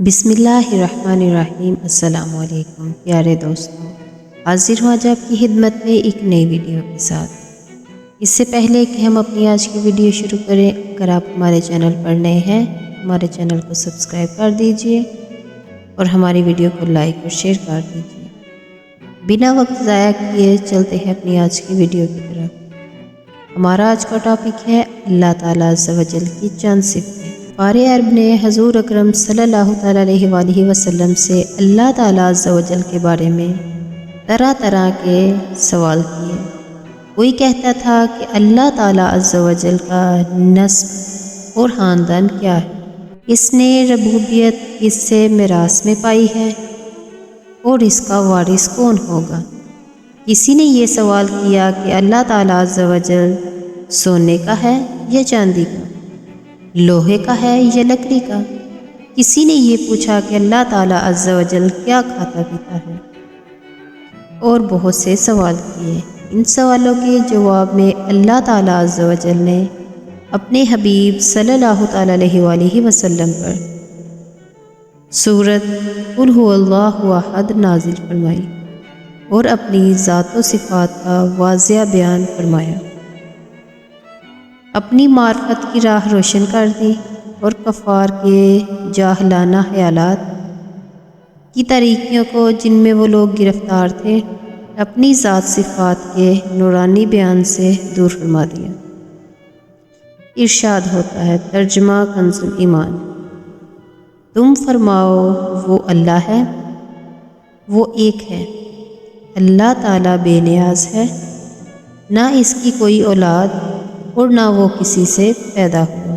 بسم اللہ الرحمن الرحیم۔ السلام علیکم پیارے دوستوں، حاضر ہوں آج آپ کی خدمت میں ایک نئی ویڈیو کے ساتھ۔ اس سے پہلے کہ ہم اپنی آج کی ویڈیو شروع کریں، اگر آپ ہمارے چینل پر نئے ہیں ہمارے چینل کو سبسکرائب کر دیجئے اور ہماری ویڈیو کو لائک اور شیئر کر دیجئے۔ بنا وقت ضائع کیے چلتے ہیں اپنی آج کی ویڈیو کی طرف۔ ہمارا آج کا ٹاپک ہے اللہ تعالیٰ عز و جل کی چند صفتیں۔ قاری عرب نے حضور اکرم صلی اللہ علیہ وآلہ وسلم سے اللہ تعالیٰ عز و جل کے بارے میں طرح طرح کے سوال کیے۔ کوئی کہتا تھا کہ اللہ تعالیٰ عز و جل کا نسب اور خاندان کیا ہے، اس نے ربوبیت کس سے میراث میں پائی ہے اور اس کا وارث کون ہوگا۔ کسی نے یہ سوال کیا کہ اللہ تعالیٰ عز و جل سونے کا ہے یا چاندی کا، لوہے کا ہے یا لکڑی کا۔ کسی نے یہ پوچھا کہ اللہ تعالیٰ عز و جل کیا کھاتا پیتا ہے، اور بہت سے سوال کیے۔ ان سوالوں کے جواب میں اللہ تعالیٰ عز و جل نے اپنے حبیب صلی اللہ علیہ وآلہ وسلم پر سورۃ قل ھو اللہ احد نازل فرمائی اور اپنی ذات و صفات کا واضح بیان فرمایا، اپنی معرفت کی راہ روشن کر دی اور کفار کے جاہلانہ خیالات کی طریقوں کو جن میں وہ لوگ گرفتار تھے اپنی ذات صفات کے نورانی بیان سے دور فرما دیا۔ ارشاد ہوتا ہے، ترجمہ کنز ایمان، تم فرماؤ وہ اللہ ہے، وہ ایک ہے، اللہ تعالیٰ بے نیاز ہے، نہ اس کی کوئی اولاد اور نہ وہ کسی سے پیدا ہوا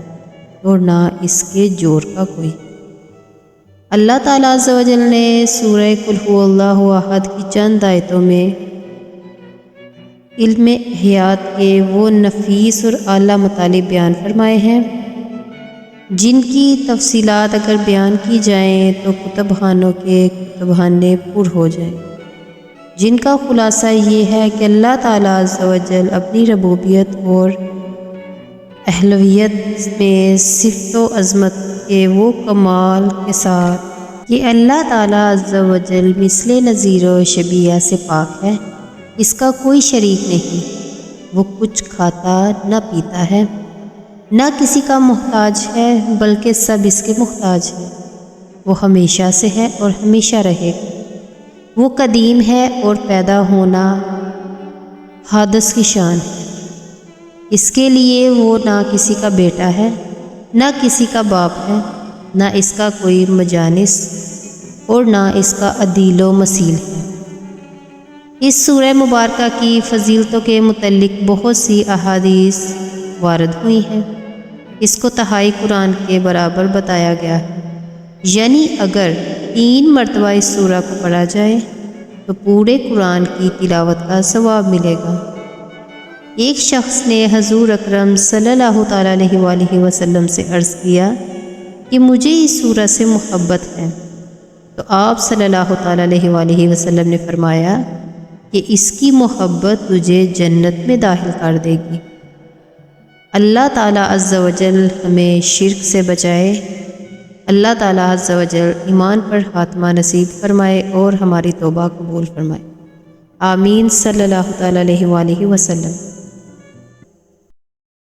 اور نہ اس کے جوڑ کا کوئی۔ اللہ تعالیٰ عز و جل نے سورہ قل ھو اللہ احد کی چند آیتوں میں علم حیات کے وہ نفیس اور اعلیٰ مطالب بیان فرمائے ہیں جن کی تفصیلات اگر بیان کی جائیں تو کتب خانوں کے کتب خانے پر ہو جائیں، جن کا خلاصہ یہ ہے کہ اللہ تعالیٰ عز و جل اپنی ربوبیت اور اہلیت میں صفت و عظمت کے وہ کمال کے ساتھ کہ اللہ تعالیٰ عز و جل مثل نظیر و شبیہ سے پاک ہے، اس کا کوئی شریک نہیں۔ وہ کچھ کھاتا نہ پیتا ہے، نہ کسی کا محتاج ہے بلکہ سب اس کے محتاج ہیں۔ وہ ہمیشہ سے ہے اور ہمیشہ رہے گا۔ وہ قدیم ہے اور پیدا ہونا حادث کی شان ہے۔ اس کے لیے وہ نہ کسی کا بیٹا ہے، نہ کسی کا باپ ہے، نہ اس کا کوئی مجانس اور نہ اس کا عدیل و مثیل ہے۔ اس سورہ مبارکہ کی فضیلتوں کے متعلق بہت سی احادیث وارد ہوئی ہیں۔ اس کو تہائی قرآن کے برابر بتایا گیا ہے، یعنی اگر 3 مرتبہ اس سورہ کو پڑھا جائے تو پورے قرآن کی تلاوت کا ثواب ملے گا۔ ایک شخص نے حضور اکرم صلی اللہ علیہ وآلہ وسلم سے عرض کیا کہ مجھے اس سورہ سے محبت ہے، تو آپ صلی اللہ علیہ وآلہ وسلم نے فرمایا کہ اس کی محبت تجھے جنت میں داخل کر دے گی۔ اللہ تعالیٰ عز و جل ہمیں شرک سے بچائے، اللہ تعالیٰ عز و جل ایمان پر خاتمہ نصیب فرمائے اور ہماری توبہ قبول فرمائے۔ آمین صلی اللہ علیہ وآلہ وسلم۔